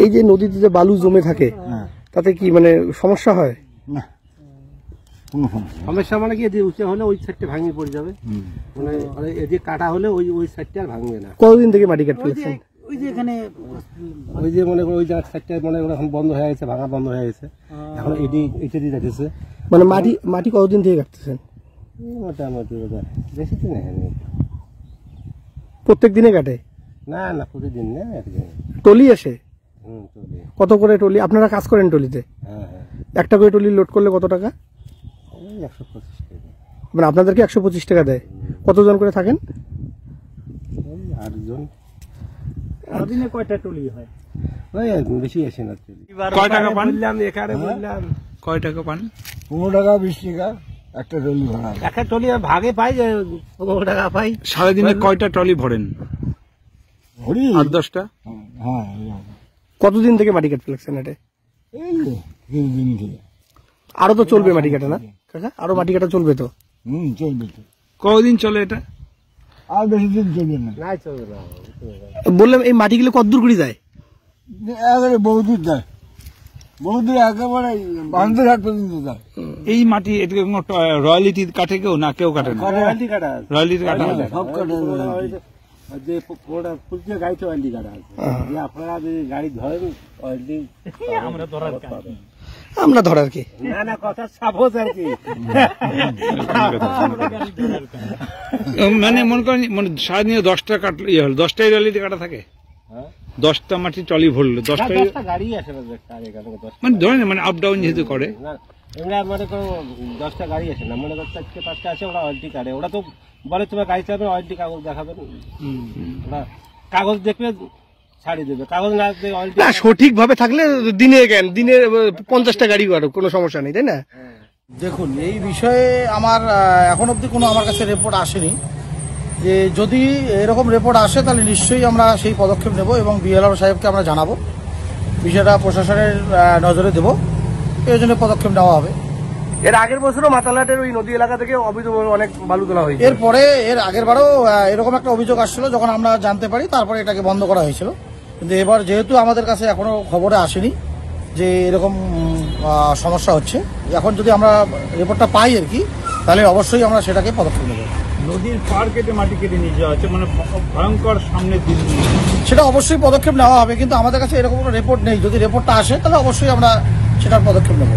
এই যে নদীতে যে বালু জমে থাকে তাতে কি মানে সমস্যা হয়? না, কোনো সমস্যা মানে কি উঁচু হলে ওই সাইডটা ভাঙে পড়ে যাবে, মানে এদিকে কাটা হলে ওই সাইডটা আর ভাঙবে না। কতদিন থেকে মাটি কাটতে ফেলেছেন? ওই যে এখানে ওই যে মনে করো ওই জায়গার সাইডটা মনে করো এখন বন্ধ হয়ে গেছে, ভাঙা বন্ধ হয়ে গেছে, এখন এটা দিয়ে যাচ্ছে। মানে মাটি কতদিন থেকে কাটতেছেন? মোটামুটি বেশি দিন হয়নি। প্রত্যেক দিনে কাটে? না না, প্রতিদিন না, একদিন। টলি আসে? টলি। কত করে টলি? আপনারা কাজ করেন টলিতে? হ্যাঁ হ্যাঁ। একটা করে টলি লোড করলে কত টাকা? 125 টাকা। মানে আপনাদেরকে 125 টাকা দেয়? কতজন করে থাকেন? 8 জন। দিনে কয়টা টলি হয়? ওই বেশি আসে না টলি। কয় টাকা পান? বললাম এখানে বললাম কয় টাকা পান? 15 টাকা 20 টাকা একটা টলি ভাড়া। একটা টলি ভাগে পাই যে 15 টাকা পাই। সারাদিনে কয়টা টলি ভরেন? ভরি 8-10টা। হ্যাঁ। কতদিন থেকে মাটি কাটতে লাগছেন এটা? এই 3 দিন থেকে। আরো তো চলবে মাটি কাটা, না কাকা? আরো মাটি কাটা চলবে তো? চলবে তো। কতদিন চলে এটা? আর বেশি দিন চলবে না। না, চলবে না। বললাম এই মাটিগুলো কতদূর করে যায়? একেবারে বহুদূর যায়, বহুদূর, একেবারে বান্ধবঘাট পর্যন্ত যায়। এই মাটি এটাকে রয়্যালিটি কাটে কেউ না কেউ কাটে না? রয়্যালিটি কাটা, রয়্যালিটি কাটা সব কাটা। যে পুরো গাড়িতে অয়েলটি কাটা আছে, যে আপনারা যদি গাড়ি ধরেন অয়েলটি আমরা ধরার কি? না না, কথা সাপোজ আর কি। মানে মনে করেন মানে সারাদিনে 10টা কাটলে ইয়ে হলো, 10টাই রয়্যালিটি কাটা থাকে? 10টা মাটি টলি ভরলো, 10টা গাড়ি আসে না, মানে ধরেন মানে আপ ডাউন যেহেতু করে। এমরা মনে করো 10টা গাড়ি আসে না, মনে করো 4-5টা আসে, ওরা অয়েলটি কাটে। ওরা তো বলে তোমার গাড়ি চালাবে, অয়েলটি কাগজ দেখাবেন, ওরা কাগজ দেখবে ছাড়ি দেবে, কাগজ না দেখবে অয়েলটি। সঠিক ভাবে থাকলে দিনে 50টা গাড়ি কাটো, কোনো সমস্যা নেই, তাই না? দেখুন, এই বিষয়ে আমার এখন অবধি কোনো আমার কাছে রিপোর্ট আসেনি। যে যদি এরকম রিপোর্ট আসে তাহলে নিশ্চয়ই আমরা সেই পদক্ষেপ নেব এবং বিএলআর সাহেবকে আমরা জানাবো, বিষয়টা প্রশাসনের নজরে দেব, এই জন্য পদক্ষেপ নেওয়া হবে। এর আগের বছরও মাতালহাটের ওই নদী এলাকা থেকে অবৈধ অনেক বালু তোলা হয়েছে। এরপরে এর আগের বারও এরকম একটা অভিযোগ আসছিল, যখন আমরা জানতে পারি তারপরে এটাকে বন্ধ করা হয়েছিল। কিন্তু এবার যেহেতু আমাদের কাছে এখনো খবরে আসেনি যে এরকম সমস্যা হচ্ছে, এখন যদি আমরা রিপোর্টটা পাই আর কি, তাহলে অবশ্যই আমরা সেটাকে পদক্ষেপ নেব। নদীর পার কেটে মাটি কেটে নিয়ে যাওয়া হচ্ছে, মানে ভয়ঙ্কর সামনের দিন, সেটা অবশ্যই পদক্ষেপ নেওয়া হবে, কিন্তু আমাদের কাছে এরকম কোনো রিপোর্ট নেই। যদি রিপোর্টটা আসে তাহলে অবশ্যই আমরা সেটার পদক্ষেপ নেব।